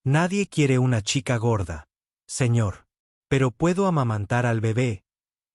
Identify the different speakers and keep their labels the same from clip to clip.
Speaker 1: Nadie quiere una chica gorda, señor. Pero puedo amamantar al bebé,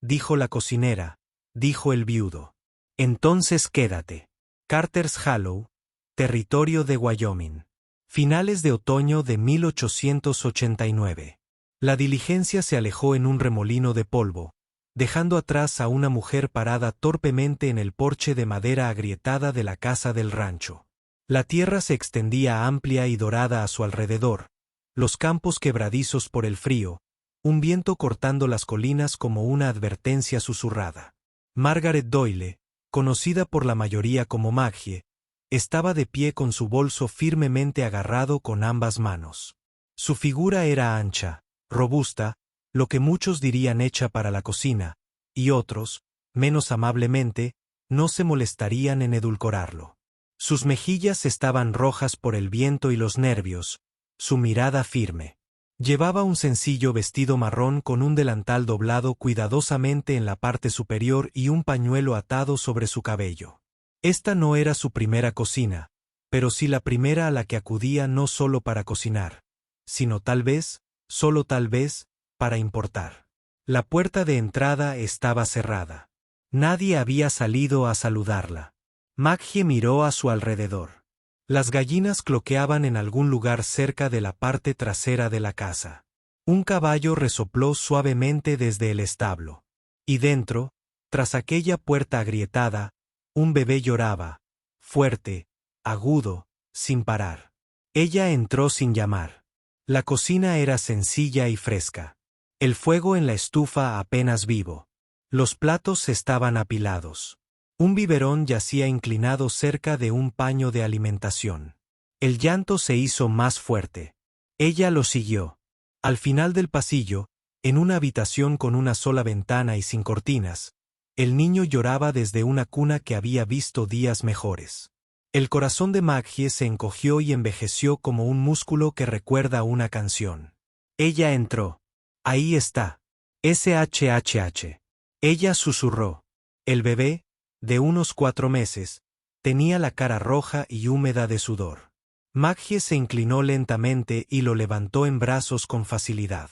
Speaker 1: dijo la cocinera, dijo el viudo. Entonces quédate. Carter's Hollow, territorio de Wyoming. Finales de otoño de 1889. La diligencia se alejó en un remolino de polvo, dejando atrás a una mujer parada torpemente en el porche de madera agrietada de la casa del rancho. La tierra se extendía amplia y dorada a su alrededor, los campos quebradizos por el frío, un viento cortando las colinas como una advertencia susurrada. Margaret Doyle, conocida por la mayoría como Maggie, estaba de pie con su bolso firmemente agarrado con ambas manos. Su figura era ancha, robusta, lo que muchos dirían hecha para la cocina, y otros, menos amablemente, no se molestarían en edulcorarlo. Sus mejillas estaban rojas por el viento y los nervios, su mirada firme. Llevaba un sencillo vestido marrón con un delantal doblado cuidadosamente en la parte superior y un pañuelo atado sobre su cabello. Esta no era su primera cocina, pero sí la primera a la que acudía no solo para cocinar, sino tal vez, solo tal vez, para importar. La puerta de entrada estaba cerrada. Nadie había salido a saludarla. Maggie miró a su alrededor. Las gallinas cloqueaban en algún lugar cerca de la parte trasera de la casa. Un caballo resopló suavemente desde el establo. Y dentro, tras aquella puerta agrietada, un bebé lloraba, fuerte, agudo, sin parar. Ella entró sin llamar. La cocina era sencilla y fresca. El fuego en la estufa apenas vivo. Los platos estaban apilados. Un biberón yacía inclinado cerca de un paño de alimentación. El llanto se hizo más fuerte. Ella lo siguió. Al final del pasillo, en una habitación con una sola ventana y sin cortinas, el niño lloraba desde una cuna que había visto días mejores. El corazón de Maggie se encogió y envejeció como un músculo que recuerda una canción. Ella entró. Ahí está. SHHH. Ella susurró. El bebé, de unos 4 meses, tenía la cara roja y húmeda de sudor. Maggie se inclinó lentamente y lo levantó en brazos con facilidad.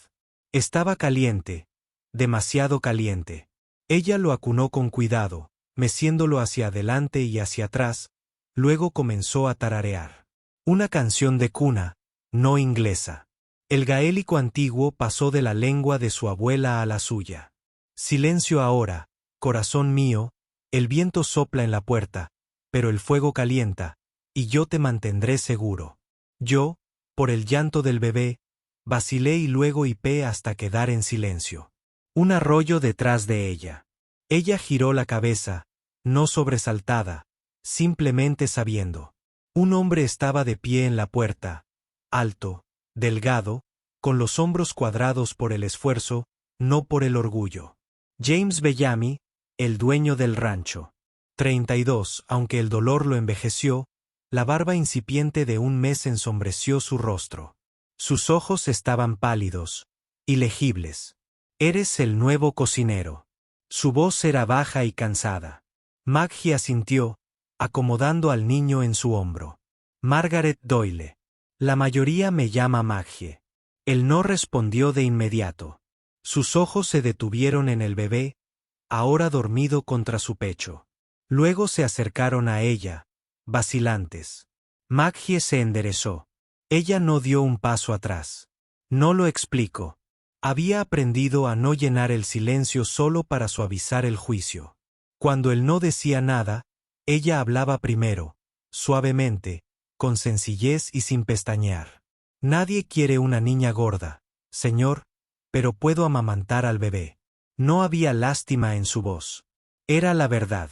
Speaker 1: Estaba caliente, demasiado caliente. Ella lo acunó con cuidado, meciéndolo hacia adelante y hacia atrás, luego comenzó a tararear. Una canción de cuna, no inglesa. El gaélico antiguo pasó de la lengua de su abuela a la suya. Silencio ahora, corazón mío. El viento sopla en la puerta, pero el fuego calienta, y yo te mantendré seguro. Yo, por el llanto del bebé, vacilé y luego hipé hasta quedar en silencio. Un arroyo detrás de ella. Ella giró la cabeza, no sobresaltada, simplemente sabiendo. Un hombre estaba de pie en la puerta, alto, delgado, con los hombros cuadrados por el esfuerzo, no por el orgullo. James Bellamy, el dueño del rancho. 32, aunque el dolor lo envejeció, la barba incipiente de un mes ensombreció su rostro. Sus ojos estaban pálidos, ilegibles. Eres el nuevo cocinero. Su voz era baja y cansada. Maggie asintió, acomodando al niño en su hombro. Margaret Doyle. La mayoría me llama Maggie. Él no respondió de inmediato. Sus ojos se detuvieron en el bebé, ahora dormido contra su pecho. Luego se acercaron a ella, vacilantes. Maggie se enderezó. Ella no dio un paso atrás. No lo explico. Había aprendido a no llenar el silencio solo para suavizar el juicio. Cuando él no decía nada, ella hablaba primero, suavemente, con sencillez y sin pestañear. Nadie quiere una niña gorda, señor, pero puedo amamantar al bebé. No había lástima en su voz. Era la verdad.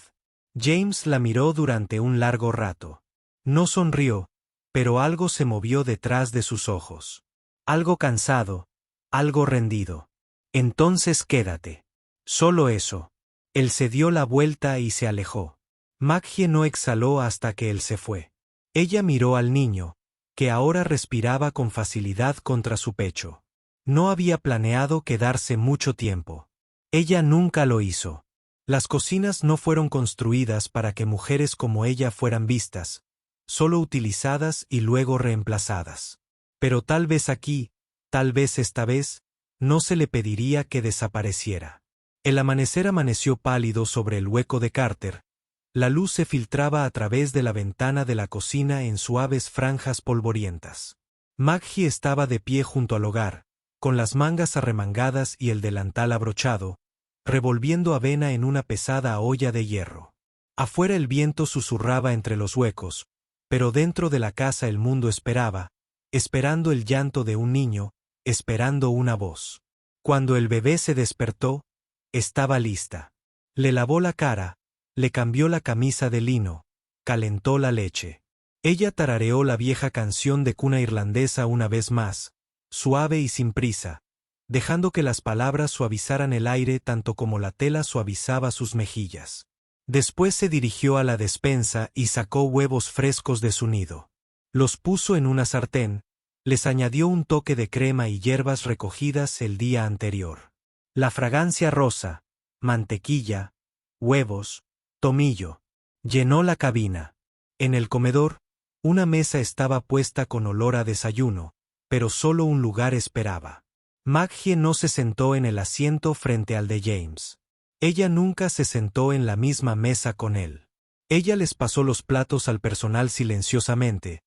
Speaker 1: James la miró durante un largo rato. No sonrió, pero algo se movió detrás de sus ojos. Algo cansado, algo rendido. Entonces quédate. Solo eso. Él se dio la vuelta y se alejó. Maggie no exhaló hasta que él se fue. Ella miró al niño, que ahora respiraba con facilidad contra su pecho. No había planeado quedarse mucho tiempo. Ella nunca lo hizo. Las cocinas no fueron construidas para que mujeres como ella fueran vistas, solo utilizadas y luego reemplazadas. Pero tal vez aquí, tal vez esta vez, no se le pediría que desapareciera. El amanecer amaneció pálido sobre el hueco de Carter. La luz se filtraba a través de la ventana de la cocina en suaves franjas polvorientas. Maggie estaba de pie junto al hogar, con las mangas arremangadas y el delantal abrochado, revolviendo avena en una pesada olla de hierro. Afuera el viento susurraba entre los huecos, pero dentro de la casa el mundo esperaba, esperando el llanto de un niño, esperando una voz. Cuando el bebé se despertó, estaba lista. Le lavó la cara, le cambió la camisa de lino, calentó la leche. Ella tarareó la vieja canción de cuna irlandesa una vez más, suave y sin prisa, dejando que las palabras suavizaran el aire tanto como la tela suavizaba sus mejillas. Después se dirigió a la despensa y sacó huevos frescos de su nido. Los puso en una sartén, les añadió un toque de crema y hierbas recogidas el día anterior. La fragancia rosa, mantequilla, huevos, tomillo, llenó la cabina. En el comedor, una mesa estaba puesta con olor a desayuno, pero solo un lugar esperaba. Maggie no se sentó en el asiento frente al de James. Ella nunca se sentó en la misma mesa con él. Ella les pasó los platos al personal silenciosamente,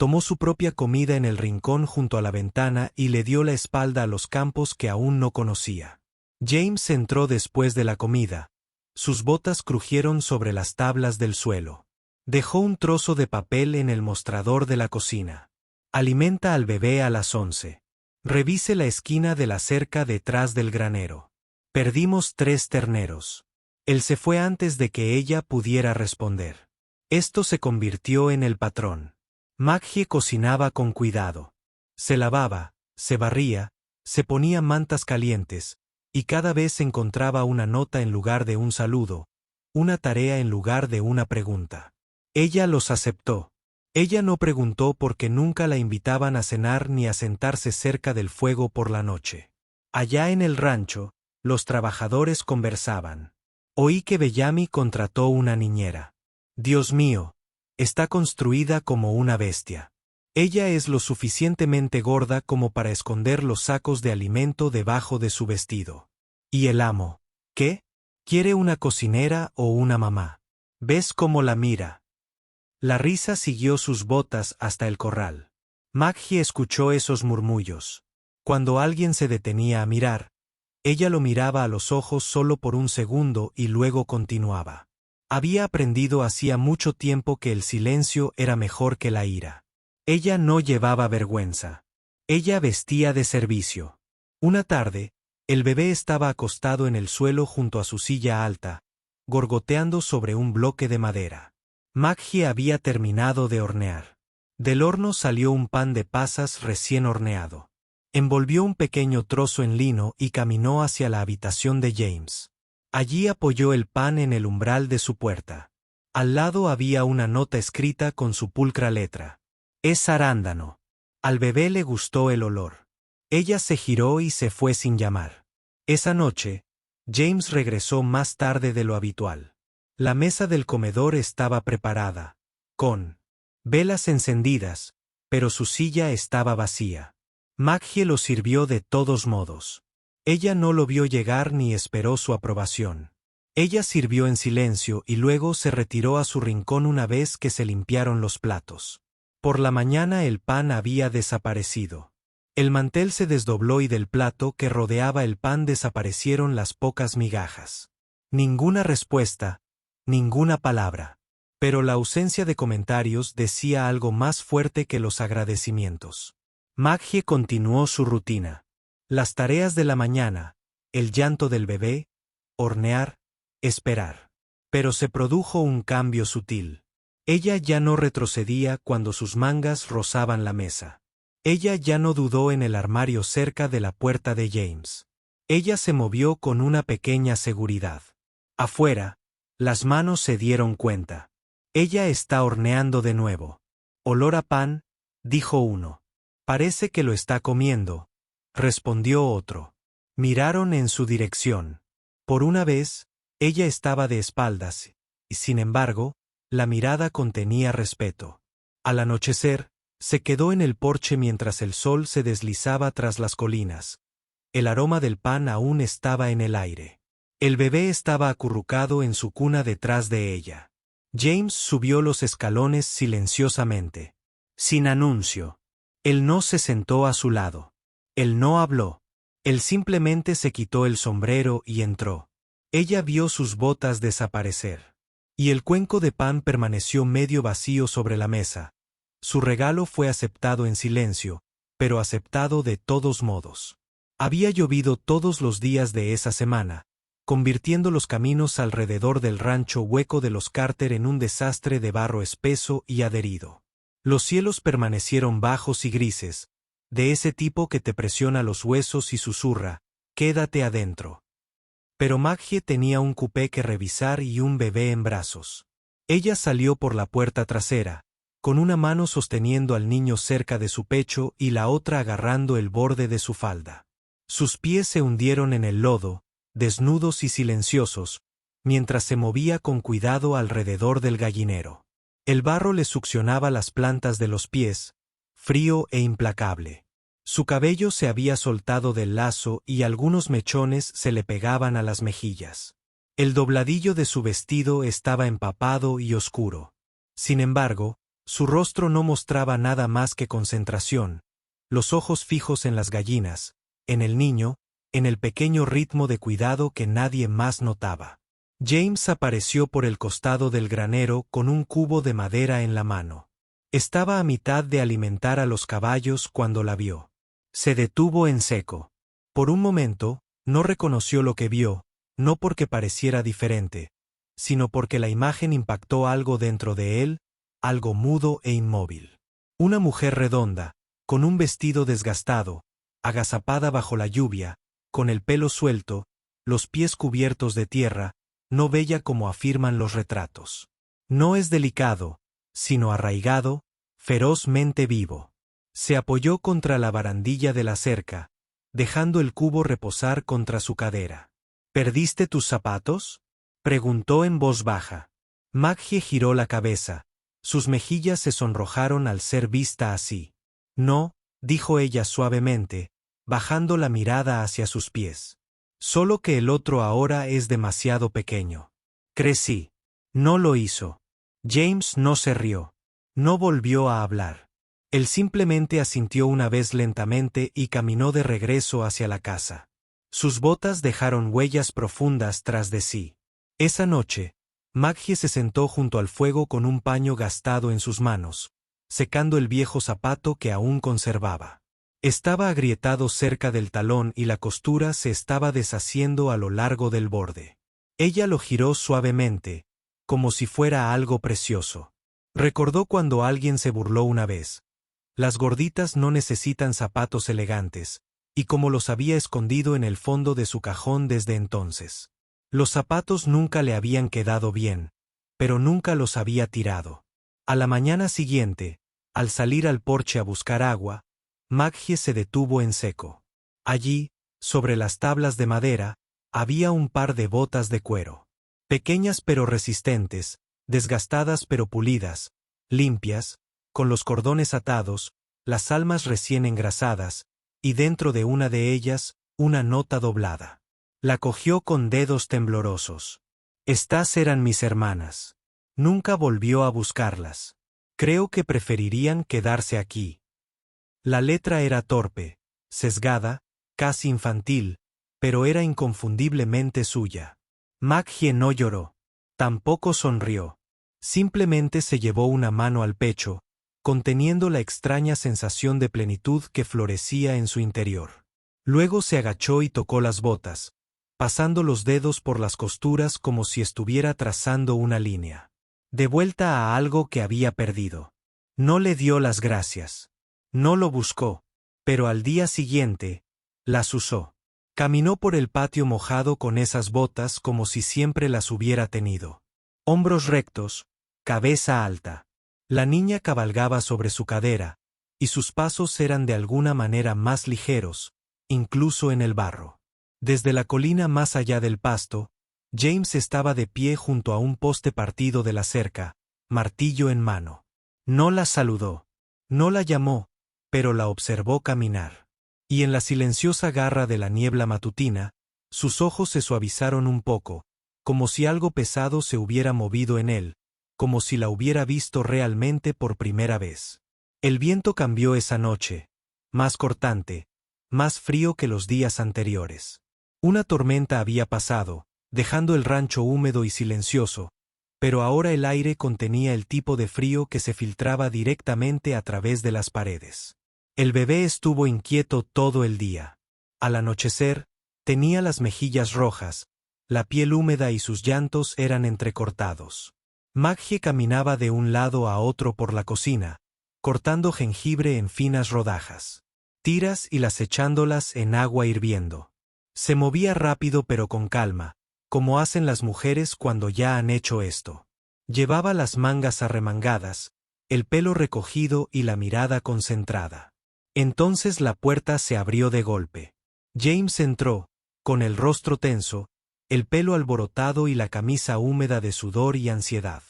Speaker 1: tomó su propia comida en el rincón junto a la ventana y le dio la espalda a los campos que aún no conocía. James entró después de la comida. Sus botas crujieron sobre las tablas del suelo. Dejó un trozo de papel en el mostrador de la cocina. Alimenta al bebé a las 11. Revise la esquina de la cerca detrás del granero. Perdimos 3 terneros. Él se fue antes de que ella pudiera responder. Esto se convirtió en el patrón. Maggie cocinaba con cuidado. Se lavaba, se barría, se ponía mantas calientes, y cada vez encontraba una nota en lugar de un saludo, una tarea en lugar de una pregunta. Ella los aceptó. Ella no preguntó porque nunca la invitaban a cenar ni a sentarse cerca del fuego por la noche. Allá en el rancho, los trabajadores conversaban. Oí que Bellamy contrató una niñera. Dios mío, está construida como una bestia. Ella es lo suficientemente gorda como para esconder los sacos de alimento debajo de su vestido. ¿Y el amo? ¿Qué? ¿Quiere una cocinera o una mamá? ¿Ves cómo la mira? La risa siguió sus botas hasta el corral. Maggie escuchó esos murmullos. Cuando alguien se detenía a mirar, ella lo miraba a los ojos solo por un segundo y luego continuaba. Había aprendido hacía mucho tiempo que el silencio era mejor que la ira. Ella no llevaba vergüenza. Ella vestía de servicio. Una tarde, el bebé estaba acostado en el suelo junto a su silla alta, gorgoteando sobre un bloque de madera. Maggie había terminado de hornear. Del horno salió un pan de pasas recién horneado. Envolvió un pequeño trozo en lino y caminó hacia la habitación de James. Allí apoyó el pan en el umbral de su puerta. Al lado había una nota escrita con su pulcra letra. Es arándano. Al bebé le gustó el olor. Ella se giró y se fue sin llamar. Esa noche, James regresó más tarde de lo habitual. La mesa del comedor estaba preparada, con velas encendidas, pero su silla estaba vacía. Maggie lo sirvió de todos modos. Ella no lo vio llegar ni esperó su aprobación. Ella sirvió en silencio y luego se retiró a su rincón una vez que se limpiaron los platos. Por la mañana el pan había desaparecido. El mantel se desdobló y del plato que rodeaba el pan desaparecieron las pocas migajas. Ninguna respuesta, ninguna palabra. Pero la ausencia de comentarios decía algo más fuerte que los agradecimientos. Maggie continuó su rutina. Las tareas de la mañana, el llanto del bebé, hornear, esperar. Pero se produjo un cambio sutil. Ella ya no retrocedía cuando sus mangas rozaban la mesa. Ella ya no dudó en el armario cerca de la puerta de James. Ella se movió con una pequeña seguridad. Afuera, las manos se dieron cuenta. Ella está horneando de nuevo. Olor a pan, dijo uno. Parece que lo está comiendo, respondió otro. Miraron en su dirección. Por una vez, ella estaba de espaldas, y sin embargo, la mirada contenía respeto. Al anochecer, Se quedó en el porche mientras el sol se deslizaba tras las colinas. El aroma del pan aún estaba en el aire. El bebé estaba acurrucado en su cuna detrás de ella. James subió los escalones silenciosamente. Sin anuncio. Él no se sentó a su lado. Él no habló. Él simplemente se quitó el sombrero y entró. Ella vio sus botas desaparecer. Y el cuenco de pan permaneció medio vacío sobre la mesa. Su regalo fue aceptado en silencio, pero aceptado de todos modos. Había llovido todos los días de esa semana, convirtiendo los caminos alrededor del rancho hueco de los Carter en un desastre de barro espeso y adherido. Los cielos permanecieron bajos y grises, de ese tipo que te presiona los huesos y susurra, «Quédate adentro». Pero Maggie tenía un cupé que revisar y un bebé en brazos. Ella salió por la puerta trasera, con una mano sosteniendo al niño cerca de su pecho y la otra agarrando el borde de su falda. Sus pies se hundieron en el lodo, desnudos y silenciosos, mientras se movía con cuidado alrededor del gallinero. El barro le succionaba las plantas de los pies, frío e implacable. Su cabello se había soltado del lazo y algunos mechones se le pegaban a las mejillas. El dobladillo de su vestido estaba empapado y oscuro. Sin embargo, su rostro no mostraba nada más que concentración, los ojos fijos en las gallinas, en el niño, en el pequeño ritmo de cuidado que nadie más notaba. James apareció por el costado del granero con un cubo de madera en la mano. Estaba a mitad de alimentar a los caballos cuando la vio. Se detuvo en seco. Por un momento, no reconoció lo que vio, no porque pareciera diferente, sino porque la imagen impactó algo dentro de él, algo mudo e inmóvil. Una mujer redonda, con un vestido desgastado, agazapada bajo la lluvia, con el pelo suelto, los pies cubiertos de tierra, no bella como afirman los retratos. No es delicado, sino arraigado, ferozmente vivo. Se apoyó contra la barandilla de la cerca, dejando el cubo reposar contra su cadera. ¿Perdiste tus zapatos?, preguntó en voz baja. Maggie giró la cabeza. Sus mejillas se sonrojaron al ser vista así. No, dijo ella suavemente, bajando la mirada hacia sus pies. Solo que el otro ahora es demasiado pequeño. Crecí. No lo hizo. James no se rió. No volvió a hablar. Él simplemente asintió una vez lentamente y caminó de regreso hacia la casa. Sus botas dejaron huellas profundas tras de sí. Esa noche, Maggie se sentó junto al fuego con un paño gastado en sus manos, secando el viejo zapato que aún conservaba. Estaba agrietado cerca del talón y la costura se estaba deshaciendo a lo largo del borde. Ella lo giró suavemente, como si fuera algo precioso. Recordó cuando alguien se burló una vez. Las gorditas no necesitan zapatos elegantes, y como los había escondido en el fondo de su cajón desde entonces. Los zapatos nunca le habían quedado bien, pero nunca los había tirado. A la mañana siguiente, al salir al porche a buscar agua, Maggie se detuvo en seco. Allí, sobre las tablas de madera, había un par de botas de cuero. Pequeñas pero resistentes, desgastadas pero pulidas, limpias, con los cordones atados, las almas recién engrasadas, y dentro de una de ellas, una nota doblada. La cogió con dedos temblorosos. Estas eran mis hermanas. Nunca volvió a buscarlas. Creo que preferirían quedarse aquí. La letra era torpe, sesgada, casi infantil, pero era inconfundiblemente suya. Maggie no lloró. Tampoco sonrió. Simplemente se llevó una mano al pecho, conteniendo la extraña sensación de plenitud que florecía en su interior. Luego se agachó y tocó las botas, pasando los dedos por las costuras como si estuviera trazando una línea. De vuelta a algo que había perdido. No le dio las gracias. No lo buscó, pero al día siguiente, las usó. Caminó por el patio mojado con esas botas como si siempre las hubiera tenido. Hombros rectos, cabeza alta. La niña cabalgaba sobre su cadera, y sus pasos eran de alguna manera más ligeros, incluso en el barro. Desde la colina más allá del pasto, James estaba de pie junto a un poste partido de la cerca, martillo en mano. No la saludó. No la llamó, pero la observó caminar. Y en la silenciosa garra de la niebla matutina, sus ojos se suavizaron un poco, como si algo pesado se hubiera movido en él, como si la hubiera visto realmente por primera vez. El viento cambió esa noche, más cortante, más frío que los días anteriores. Una tormenta había pasado, dejando el rancho húmedo y silencioso, pero ahora el aire contenía el tipo de frío que se filtraba directamente a través de las paredes. El bebé estuvo inquieto todo el día. Al anochecer, tenía las mejillas rojas, la piel húmeda y sus llantos eran entrecortados. Maggie caminaba de un lado a otro por la cocina, cortando jengibre en finas rodajas. Tiras y las echándolas en agua hirviendo. Se movía rápido pero con calma, como hacen las mujeres cuando ya han hecho esto. Llevaba las mangas arremangadas, el pelo recogido y la mirada concentrada. Entonces la puerta se abrió de golpe. James entró, con el rostro tenso, el pelo alborotado y la camisa húmeda de sudor y ansiedad.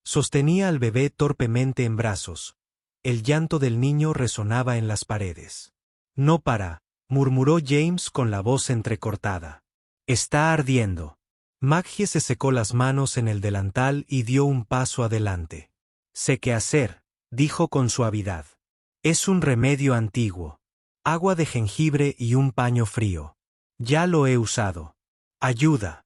Speaker 1: Sostenía al bebé torpemente en brazos. El llanto del niño resonaba en las paredes. No para, murmuró James con la voz entrecortada. Está ardiendo. Maggie se secó las manos en el delantal y dio un paso adelante. Sé qué hacer, dijo con suavidad. Es un remedio antiguo. Agua de jengibre y un paño frío. Ya lo he usado. Ayuda.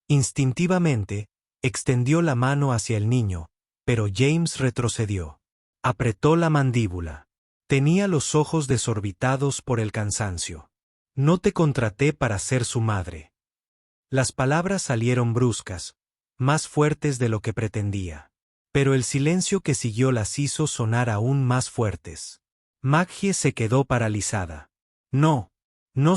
Speaker 1: Instintivamente, extendió la mano hacia el niño, pero James retrocedió. Apretó la mandíbula. Tenía los ojos desorbitados por el cansancio. No te contraté para ser su madre. Las palabras salieron bruscas, más fuertes de lo que pretendía. Pero el silencio que siguió las hizo sonar aún más fuertes. Maggie se quedó paralizada. No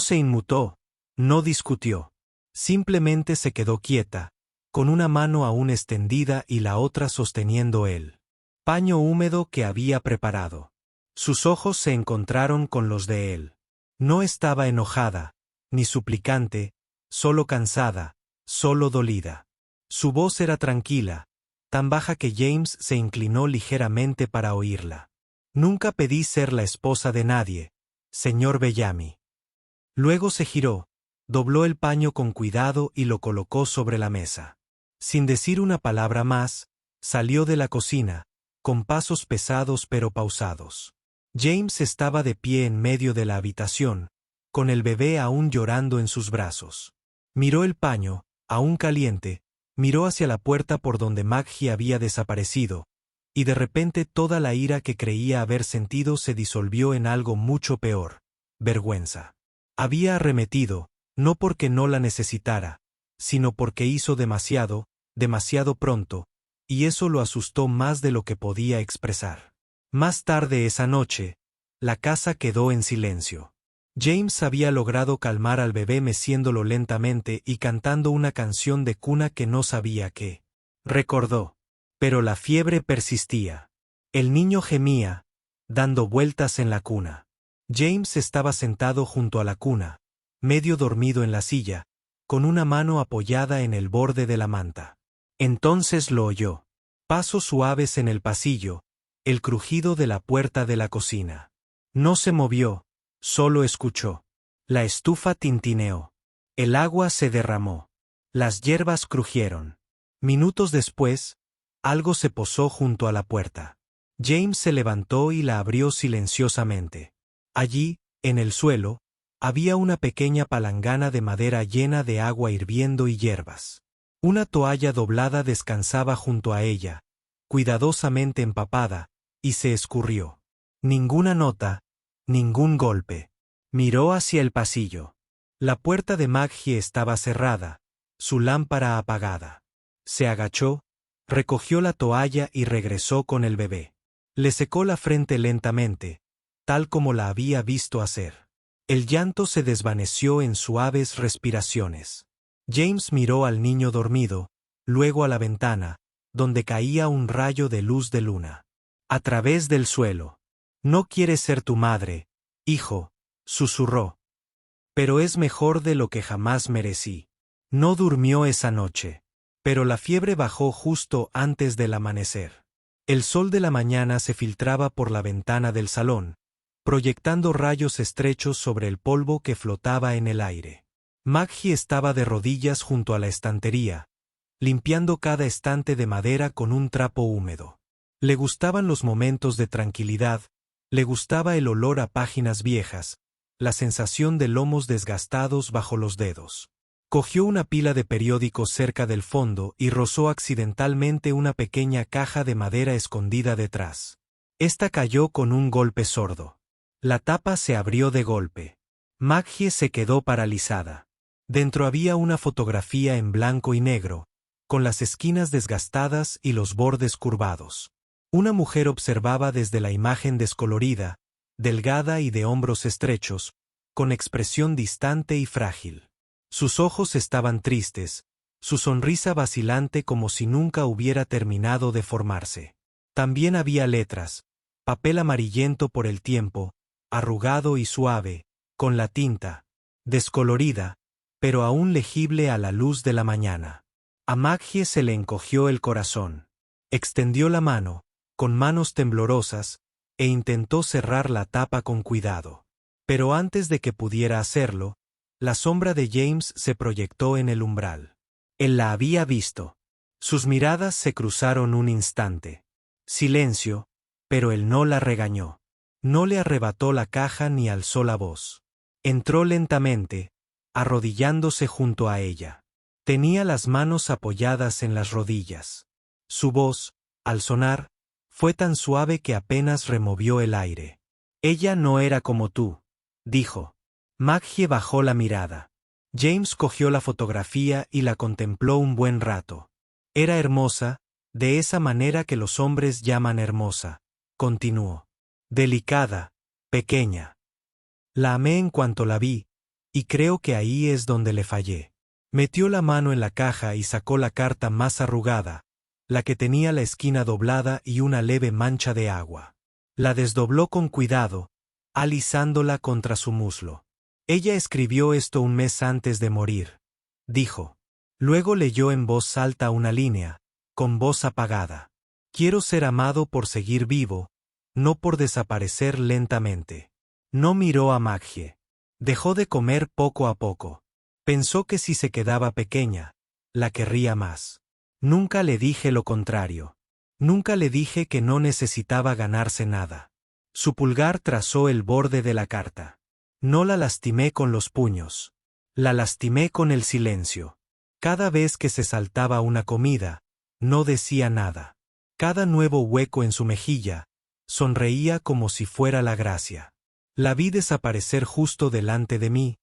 Speaker 1: se inmutó, no discutió. Simplemente se quedó quieta, con una mano aún extendida y la otra sosteniendo el paño húmedo que había preparado. Sus ojos se encontraron con los de él. No estaba enojada, ni suplicante, solo cansada, solo dolida. Su voz era tranquila, tan baja que James se inclinó ligeramente para oírla. Nunca pedí ser la esposa de nadie, señor Bellamy. Luego se giró, dobló el paño con cuidado y lo colocó sobre la mesa. Sin decir una palabra más, salió de la cocina, con pasos pesados pero pausados. James estaba de pie en medio de la habitación, con el bebé aún llorando en sus brazos. Miró el paño, aún caliente, miró hacia la puerta por donde Maggie había desaparecido, y de repente toda la ira que creía haber sentido se disolvió en algo mucho peor: vergüenza. Había arremetido, no porque no la necesitara, sino porque hizo demasiado pronto, y eso lo asustó más de lo que podía expresar. Más tarde esa noche, la casa quedó en silencio. James había logrado calmar al bebé meciéndolo lentamente y cantando una canción de cuna que no sabía qué. Recordó. Pero la fiebre persistía. El niño gemía, dando vueltas en la cuna. James estaba sentado junto a la cuna, medio dormido en la silla, con una mano apoyada en el borde de la manta. Entonces lo oyó. Pasos suaves en el pasillo, el crujido de la puerta de la cocina. No se movió, solo escuchó. La estufa tintineó. El agua se derramó. Las hierbas crujieron. Minutos después, algo se posó junto a la puerta. James se levantó y la abrió silenciosamente. Allí, en el suelo, había una pequeña palangana de madera llena de agua hirviendo y hierbas. Una toalla doblada descansaba junto a ella, cuidadosamente empapada, y se escurrió. Ninguna nota, ningún golpe. Miró hacia el pasillo. La puerta de Maggie estaba cerrada, su lámpara apagada. Se agachó, recogió la toalla y regresó con el bebé. Le secó la frente lentamente, tal como la había visto hacer. El llanto se desvaneció en suaves respiraciones. James miró al niño dormido, luego a la ventana, donde caía un rayo de luz de luna. A través del suelo. No quiere ser tu madre, hijo, susurró. Pero es mejor de lo que jamás merecí. No durmió esa noche, pero la fiebre bajó justo antes del amanecer. El sol de la mañana se filtraba por la ventana del salón, proyectando rayos estrechos sobre el polvo que flotaba en el aire. Maggie estaba de rodillas junto a la estantería, limpiando cada estante de madera con un trapo húmedo. Le gustaban los momentos de tranquilidad, le gustaba el olor a páginas viejas, la sensación de lomos desgastados bajo los dedos. Cogió una pila de periódicos cerca del fondo y rozó accidentalmente una pequeña caja de madera escondida detrás. Esta cayó con un golpe sordo. La tapa se abrió de golpe. Maggie se quedó paralizada. Dentro había una fotografía en blanco y negro, con las esquinas desgastadas y los bordes curvados. Una mujer observaba desde la imagen descolorida, delgada y de hombros estrechos, con expresión distante y frágil. Sus ojos estaban tristes, su sonrisa vacilante como si nunca hubiera terminado de formarse. También había letras, papel amarillento por el tiempo, arrugado y suave, con la tinta, descolorida, pero aún legible a la luz de la mañana. A Maggie se le encogió el corazón. Extendió la mano, con manos temblorosas, e intentó cerrar la tapa con cuidado. Pero antes de que pudiera hacerlo, la sombra de James se proyectó en el umbral. Él la había visto. Sus miradas se cruzaron un instante. Silencio, pero él no la regañó. No le arrebató la caja ni alzó la voz. Entró lentamente, arrodillándose junto a ella. Tenía las manos apoyadas en las rodillas. Su voz, al sonar, fue tan suave que apenas removió el aire. Ella no era como tú, dijo. Maggie bajó la mirada. James cogió la fotografía y la contempló un buen rato. Era hermosa, de esa manera que los hombres llaman hermosa, continuó. Delicada, pequeña. La amé en cuanto la vi, y creo que ahí es donde le fallé. Metió la mano en la caja y sacó la carta más arrugada, la que tenía la esquina doblada y una leve mancha de agua. La desdobló con cuidado, alisándola contra su muslo. Ella escribió esto un mes antes de morir, dijo. Luego leyó en voz alta una línea, con voz apagada. Quiero ser amado por seguir vivo, no por desaparecer lentamente. No miró a Maggie. Dejó de comer poco a poco. Pensó que si se quedaba pequeña, la querría más. Nunca le dije lo contrario. Nunca le dije que no necesitaba ganarse nada. Su pulgar trazó el borde de la carta. No la lastimé con los puños. La lastimé con el silencio. Cada vez que se saltaba una comida, no decía nada. Cada nuevo hueco en su mejilla, sonreía como si fuera la gracia. La vi desaparecer justo delante de mí,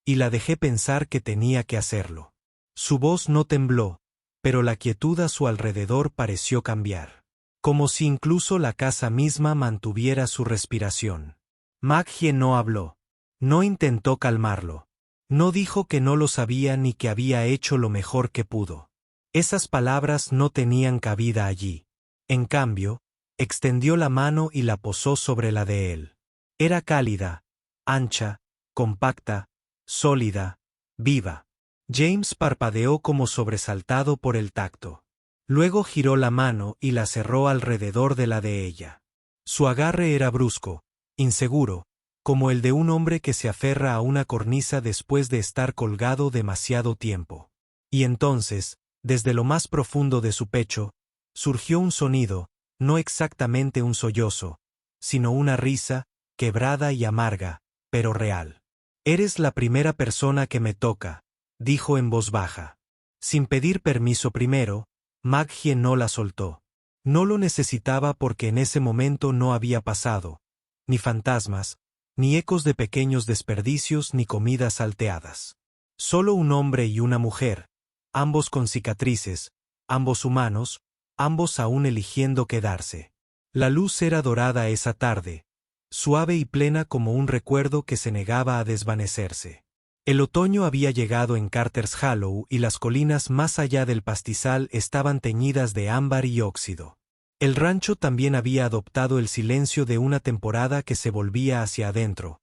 Speaker 1: y la dejé pensar que tenía que hacerlo. Su voz no tembló, pero la quietud a su alrededor pareció cambiar. Como si incluso la casa misma mantuviera su respiración. Maggie no habló. No intentó calmarlo. No dijo que no lo sabía ni que había hecho lo mejor que pudo. Esas palabras no tenían cabida allí. En cambio, extendió la mano y la posó sobre la de él. Era cálida, ancha, compacta, sólida, viva. James parpadeó como sobresaltado por el tacto. Luego giró la mano y la cerró alrededor de la de ella. Su agarre era brusco, inseguro, como el de un hombre que se aferra a una cornisa después de estar colgado demasiado tiempo. Y entonces, desde lo más profundo de su pecho, surgió un sonido, no exactamente un sollozo, sino una risa, quebrada y amarga, pero real. Eres la primera persona que me toca, dijo en voz baja. Sin pedir permiso primero, Maggie no la soltó. No lo necesitaba porque en ese momento no había pasado, ni fantasmas, ni ecos de pequeños desperdicios ni comidas salteadas. Solo un hombre y una mujer, ambos con cicatrices, ambos humanos, ambos aún eligiendo quedarse. La luz era dorada esa tarde, suave y plena como un recuerdo que se negaba a desvanecerse. El otoño había llegado en Carter's Hollow y las colinas más allá del pastizal estaban teñidas de ámbar y óxido. El rancho también había adoptado el silencio de una temporada que se volvía hacia adentro,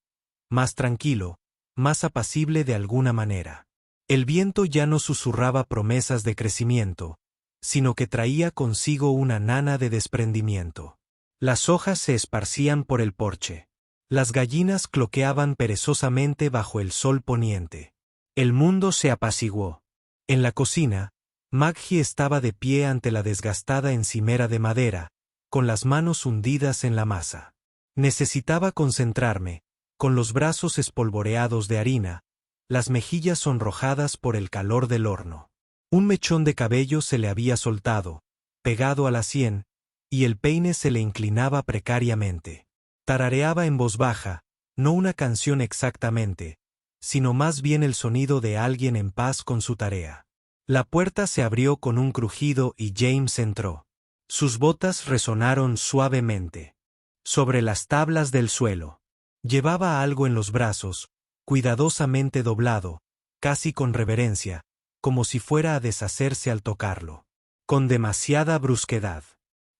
Speaker 1: más tranquilo, más apacible de alguna manera. El viento ya no susurraba promesas de crecimiento, sino que traía consigo una nana de desprendimiento. Las hojas se esparcían por el porche. Las gallinas cloqueaban perezosamente bajo el sol poniente. El mundo se apaciguó. En la cocina, Maggie estaba de pie ante la desgastada encimera de madera, con las manos hundidas en la masa. Necesitaba concentrarme, con los brazos espolvoreados de harina, las mejillas sonrojadas por el calor del horno. Un mechón de cabello se le había soltado, pegado a la sien, y el peine se le inclinaba precariamente. Tarareaba en voz baja, no una canción exactamente, sino más bien el sonido de alguien en paz con su tarea. La puerta se abrió con un crujido y James entró. Sus botas resonaron suavemente sobre las tablas del suelo. Llevaba algo en los brazos, cuidadosamente doblado, casi con reverencia, como si fuera a deshacerse al tocarlo. Con demasiada brusquedad.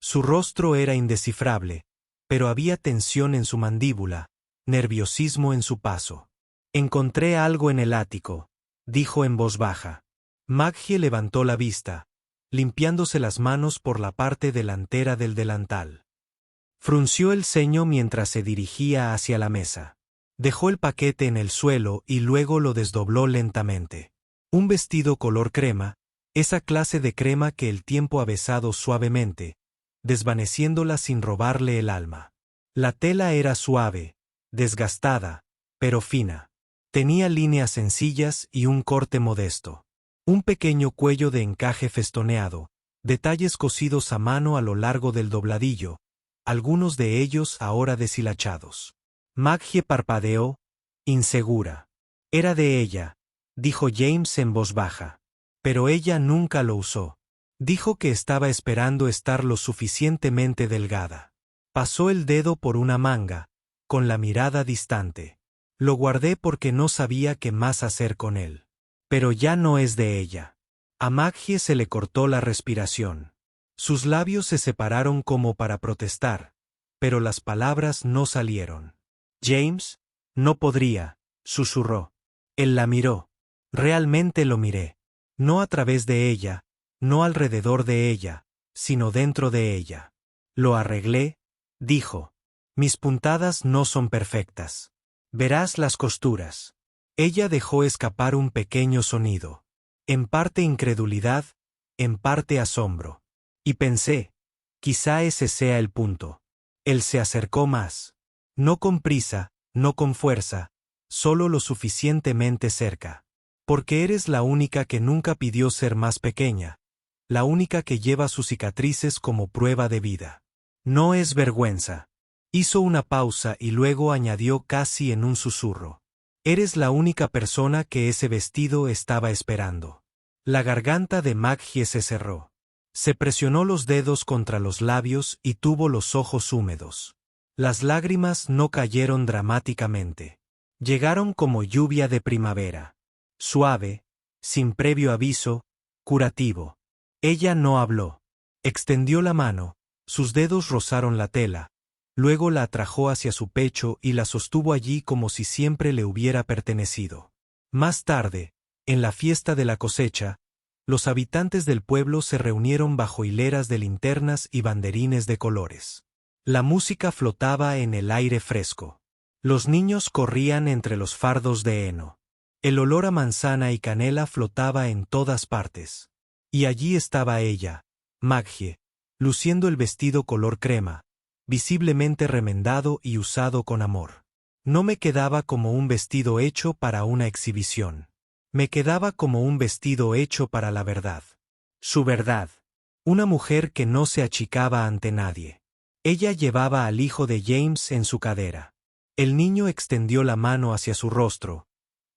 Speaker 1: Su rostro era indescifrable, pero había tensión en su mandíbula, nerviosismo en su paso. «Encontré algo en el ático», dijo en voz baja. Maggie levantó la vista, limpiándose las manos por la parte delantera del delantal. Frunció el ceño mientras se dirigía hacia la mesa. Dejó el paquete en el suelo y luego lo desdobló lentamente. Un vestido color crema, esa clase de crema que el tiempo ha besado suavemente, desvaneciéndola sin robarle el alma. La tela era suave, desgastada, pero fina. Tenía líneas sencillas y un corte modesto. Un pequeño cuello de encaje festoneado, detalles cosidos a mano a lo largo del dobladillo, algunos de ellos ahora deshilachados. Maggie parpadeó, insegura. Era de ella, dijo James en voz baja. Pero ella nunca lo usó. Dijo que estaba esperando estar lo suficientemente delgada. Pasó el dedo por una manga, con la mirada distante. Lo guardé porque no sabía qué más hacer con él. Pero ya no es de ella. A Maggie se le cortó la respiración. Sus labios se separaron como para protestar, pero las palabras no salieron. James, no podría, susurró. Él la miró. Realmente lo miré. No a través de ella, no alrededor de ella, sino dentro de ella. Lo arreglé, dijo. Mis puntadas no son perfectas. Verás las costuras. Ella dejó escapar un pequeño sonido. En parte incredulidad, en parte asombro. Y pensé, quizá ese sea el punto. Él se acercó más. No con prisa, no con fuerza, solo lo suficientemente cerca. Porque eres la única que nunca pidió ser más pequeña, la única que lleva sus cicatrices como prueba de vida. No es vergüenza. Hizo una pausa y luego añadió casi en un susurro. Eres la única persona que ese vestido estaba esperando. La garganta de Maggie se cerró. Se presionó los dedos contra los labios y tuvo los ojos húmedos. Las lágrimas no cayeron dramáticamente. Llegaron como lluvia de primavera. Suave, sin previo aviso, curativo. Ella no habló. Extendió la mano, sus dedos rozaron la tela, luego la atrajo hacia su pecho y la sostuvo allí como si siempre le hubiera pertenecido. Más tarde, en la fiesta de la cosecha, los habitantes del pueblo se reunieron bajo hileras de linternas y banderines de colores. La música flotaba en el aire fresco. Los niños corrían entre los fardos de heno. El olor a manzana y canela flotaba en todas partes. Y allí estaba ella, Maggie, luciendo el vestido color crema, visiblemente remendado y usado con amor. No me quedaba como un vestido hecho para una exhibición. Me quedaba como un vestido hecho para la verdad. Su verdad. Una mujer que no se achicaba ante nadie. Ella llevaba al hijo de James en su cadera. El niño extendió la mano hacia su rostro,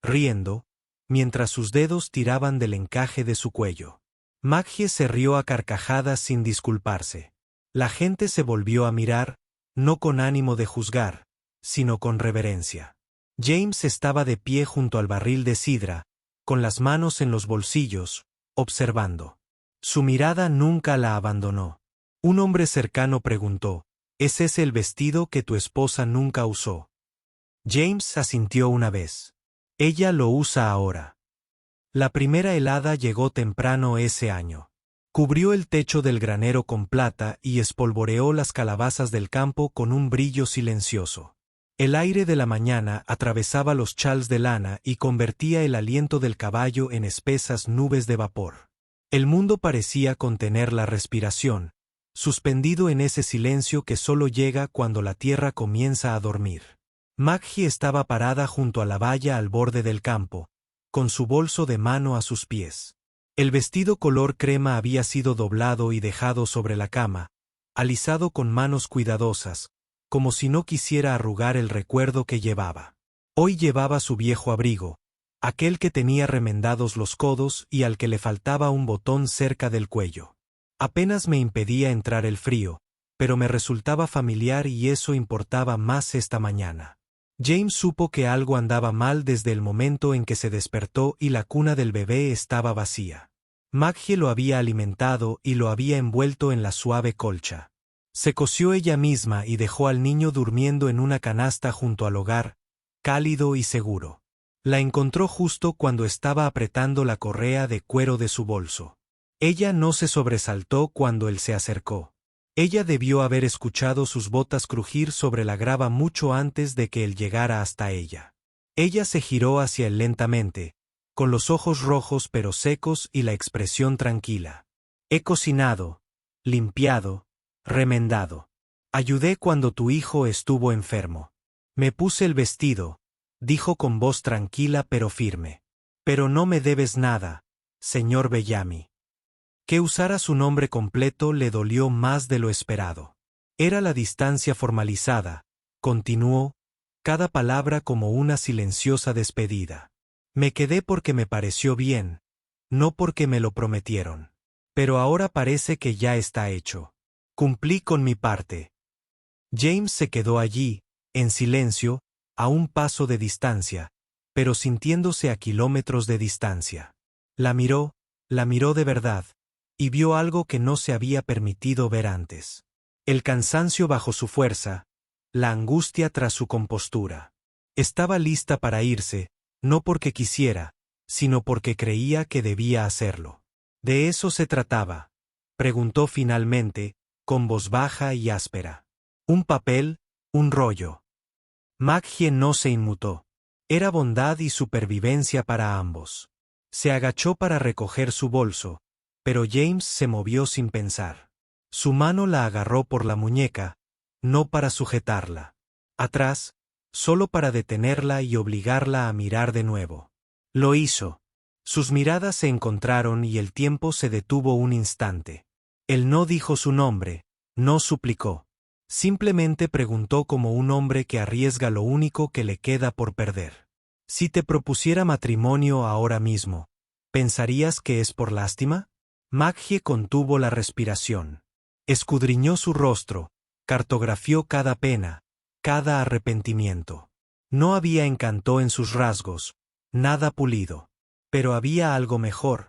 Speaker 1: riendo, mientras sus dedos tiraban del encaje de su cuello. Maggie se rió a carcajadas sin disculparse. La gente se volvió a mirar, no con ánimo de juzgar, sino con reverencia. James estaba de pie junto al barril de sidra, con las manos en los bolsillos, observando. Su mirada nunca la abandonó. Un hombre cercano preguntó, ¿es ese el vestido que tu esposa nunca usó? James asintió una vez. Ella lo usa ahora. La primera helada llegó temprano ese año. Cubrió el techo del granero con plata y espolvoreó las calabazas del campo con un brillo silencioso. El aire de la mañana atravesaba los chals de lana y convertía el aliento del caballo en espesas nubes de vapor. El mundo parecía contener la respiración, suspendido en ese silencio que solo llega cuando la tierra comienza a dormir. Maggie estaba parada junto a la valla al borde del campo, con su bolso de mano a sus pies. El vestido color crema había sido doblado y dejado sobre la cama, alisado con manos cuidadosas, como si no quisiera arrugar el recuerdo que llevaba. Hoy llevaba su viejo abrigo, aquel que tenía remendados los codos y al que le faltaba un botón cerca del cuello. Apenas me impedía entrar el frío, pero me resultaba familiar y eso importaba más esta mañana. James supo que algo andaba mal desde el momento en que se despertó y la cuna del bebé estaba vacía. Maggie lo había alimentado y lo había envuelto en la suave colcha. Se cosió ella misma y dejó al niño durmiendo en una canasta junto al hogar, cálido y seguro. La encontró justo cuando estaba apretando la correa de cuero de su bolso. Ella no se sobresaltó cuando él se acercó. Ella debió haber escuchado sus botas crujir sobre la grava mucho antes de que él llegara hasta ella. Ella se giró hacia él lentamente, con los ojos rojos pero secos y la expresión tranquila. He cocinado, limpiado, remendado. Ayudé cuando tu hijo estuvo enfermo. Me puse el vestido, dijo con voz tranquila pero firme. Pero no me debes nada, señor Bellamy. Que usara su nombre completo le dolió más de lo esperado. Era la distancia formalizada, continuó, cada palabra como una silenciosa despedida. Me quedé porque me pareció bien, no porque me lo prometieron. Pero ahora parece que ya está hecho. Cumplí con mi parte. James se quedó allí, en silencio, a un paso de distancia, pero sintiéndose a kilómetros de distancia. La miró de verdad, y vio algo que no se había permitido ver antes. El cansancio bajo su fuerza, la angustia tras su compostura. Estaba lista para irse, no porque quisiera, sino porque creía que debía hacerlo. ¿De eso se trataba?, preguntó finalmente, con voz baja y áspera. ¿Un papel, un rollo? Maggie no se inmutó. Era bondad y supervivencia para ambos. Se agachó para recoger su bolso, pero James se movió sin pensar. Su mano la agarró por la muñeca, no para sujetarla. Atrás, solo para detenerla y obligarla a mirar de nuevo. Lo hizo. Sus miradas se encontraron y el tiempo se detuvo un instante. Él no dijo su nombre, no suplicó. Simplemente preguntó como un hombre que arriesga lo único que le queda por perder. Si te propusiera matrimonio ahora mismo, ¿pensarías que es por lástima? Maggie contuvo la respiración. Escudriñó su rostro, cartografió cada pena, cada arrepentimiento. No había encanto en sus rasgos, nada pulido. Pero había algo mejor,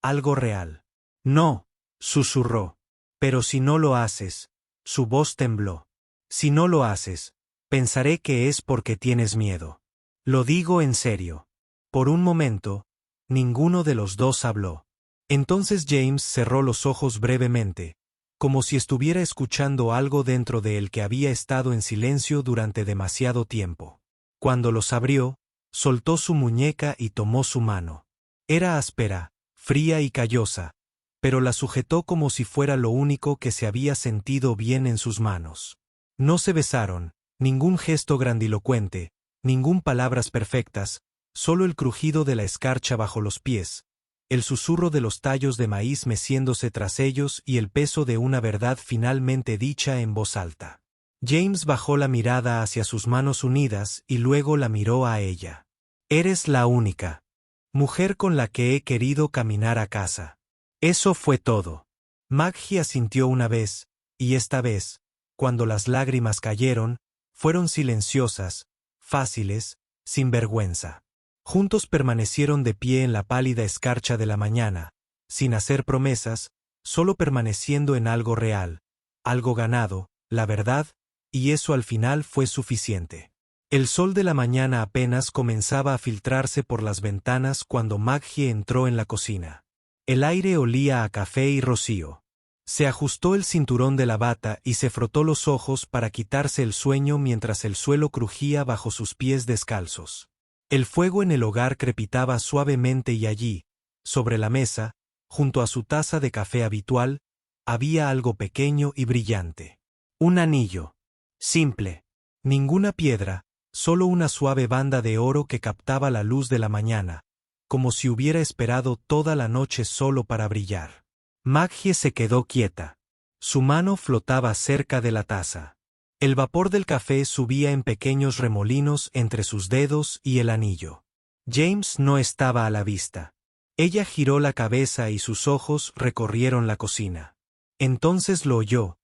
Speaker 1: algo real. No, susurró. Pero si no lo haces, su voz tembló. Si no lo haces, pensaré que es porque tienes miedo. Lo digo en serio. Por un momento, ninguno de los dos habló. Entonces James cerró los ojos brevemente, como si estuviera escuchando algo dentro de él que había estado en silencio durante demasiado tiempo. Cuando los abrió, soltó su muñeca y tomó su mano. Era áspera, fría y callosa, pero la sujetó como si fuera lo único que se había sentido bien en sus manos. No se besaron, ningún gesto grandilocuente, ningún palabras perfectas, solo el crujido de la escarcha bajo los pies, el susurro de los tallos de maíz meciéndose tras ellos y el peso de una verdad finalmente dicha en voz alta. James bajó la mirada hacia sus manos unidas y luego la miró a ella. Eres la única mujer con la que he querido caminar a casa. Eso fue todo. Maggie asintió una vez, y esta vez, cuando las lágrimas cayeron, fueron silenciosas, fáciles, sin vergüenza. Juntos permanecieron de pie en la pálida escarcha de la mañana, sin hacer promesas, solo permaneciendo en algo real, algo ganado, la verdad, y eso al final fue suficiente. El sol de la mañana apenas comenzaba a filtrarse por las ventanas cuando Maggie entró en la cocina. El aire olía a café y rocío. Se ajustó el cinturón de la bata y se frotó los ojos para quitarse el sueño mientras el suelo crujía bajo sus pies descalzos. El fuego en el hogar crepitaba suavemente y allí, sobre la mesa, junto a su taza de café habitual, había algo pequeño y brillante. Un anillo. Simple. Ninguna piedra, solo una suave banda de oro que captaba la luz de la mañana, como si hubiera esperado toda la noche solo para brillar. Maggie se quedó quieta. Su mano flotaba cerca de la taza. El vapor del café subía en pequeños remolinos entre sus dedos y el anillo. James no estaba a la vista. Ella giró la cabeza y sus ojos recorrieron la cocina. Entonces lo oyó,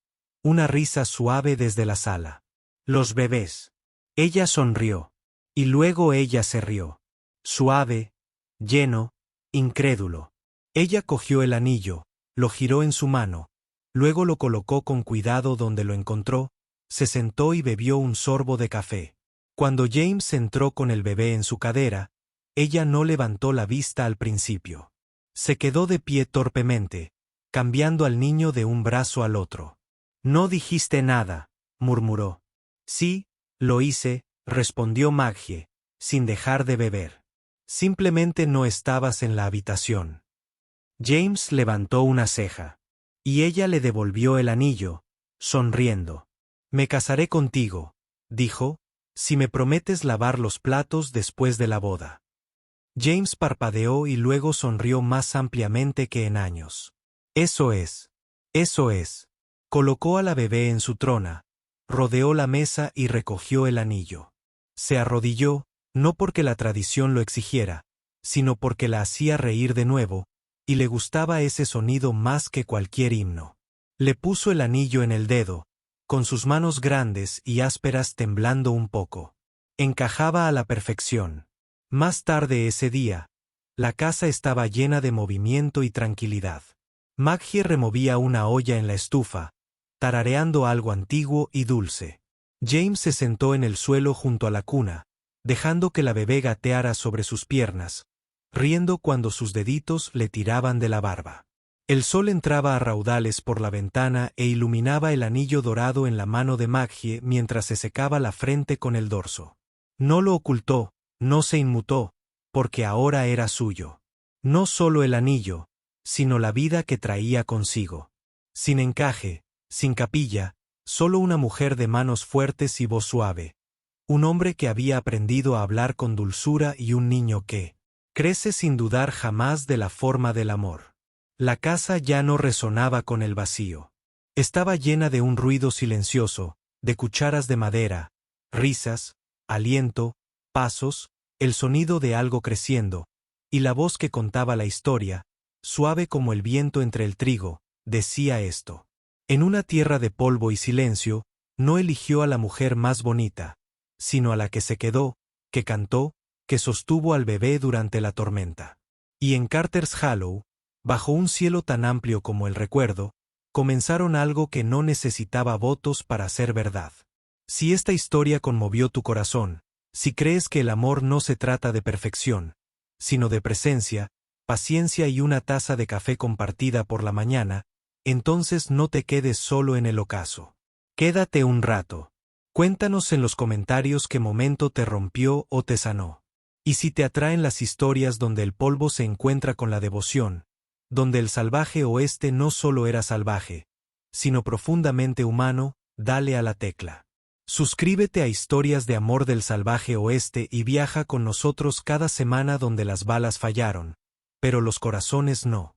Speaker 1: una risa suave desde la sala. Los bebés. Ella sonrió. Y luego ella se rió. Suave, lleno, incrédulo. Ella cogió el anillo, lo giró en su mano, luego lo colocó con cuidado donde lo encontró, se sentó y bebió un sorbo de café. Cuando James entró con el bebé en su cadera, ella no levantó la vista al principio. Se quedó de pie torpemente, cambiando al niño de un brazo al otro. «No dijiste nada», murmuró. «Sí, lo hice», respondió Maggie, sin dejar de beber. «Simplemente no estabas en la habitación». James levantó una ceja. Y ella le devolvió el anillo, sonriendo. «Me casaré contigo», dijo, «si me prometes lavar los platos después de la boda». James parpadeó y luego sonrió más ampliamente que en años. «Eso es. Eso es». Colocó a la bebé en su trona, rodeó la mesa y recogió el anillo. Se arrodilló, no porque la tradición lo exigiera, sino porque la hacía reír de nuevo, y le gustaba ese sonido más que cualquier himno. Le puso el anillo en el dedo, con sus manos grandes y ásperas temblando un poco. Encajaba a la perfección. Más tarde ese día, la casa estaba llena de movimiento y tranquilidad. Maggie removía una olla en la estufa, tarareando algo antiguo y dulce. James se sentó en el suelo junto a la cuna, dejando que la bebé gateara sobre sus piernas, riendo cuando sus deditos le tiraban de la barba. El sol entraba a raudales por la ventana e iluminaba el anillo dorado en la mano de Maggie mientras se secaba la frente con el dorso. No lo ocultó, no se inmutó, porque ahora era suyo. No solo el anillo, sino la vida que traía consigo. Sin encaje, sin capilla, solo una mujer de manos fuertes y voz suave. Un hombre que había aprendido a hablar con dulzura y un niño que crece sin dudar jamás de la forma del amor. La casa ya no resonaba con el vacío. Estaba llena de un ruido silencioso, de cucharas de madera, risas, aliento, pasos, el sonido de algo creciendo, y la voz que contaba la historia, suave como el viento entre el trigo, decía esto. En una tierra de polvo y silencio, no eligió a la mujer más bonita, sino a la que se quedó, que cantó, que sostuvo al bebé durante la tormenta. Y en Carter's Hollow, bajo un cielo tan amplio como el recuerdo, comenzaron algo que no necesitaba votos para ser verdad. Si esta historia conmovió tu corazón, si crees que el amor no se trata de perfección, sino de presencia, paciencia y una taza de café compartida por la mañana, entonces no te quedes solo en el ocaso. Quédate un rato. Cuéntanos en los comentarios qué momento te rompió o te sanó. Y si te atraen las historias donde el polvo se encuentra con la devoción, donde el salvaje oeste no solo era salvaje, sino profundamente humano, dale a la tecla. Suscríbete a Historias de Amor del Salvaje Oeste y viaja con nosotros cada semana donde las balas fallaron, pero los corazones no.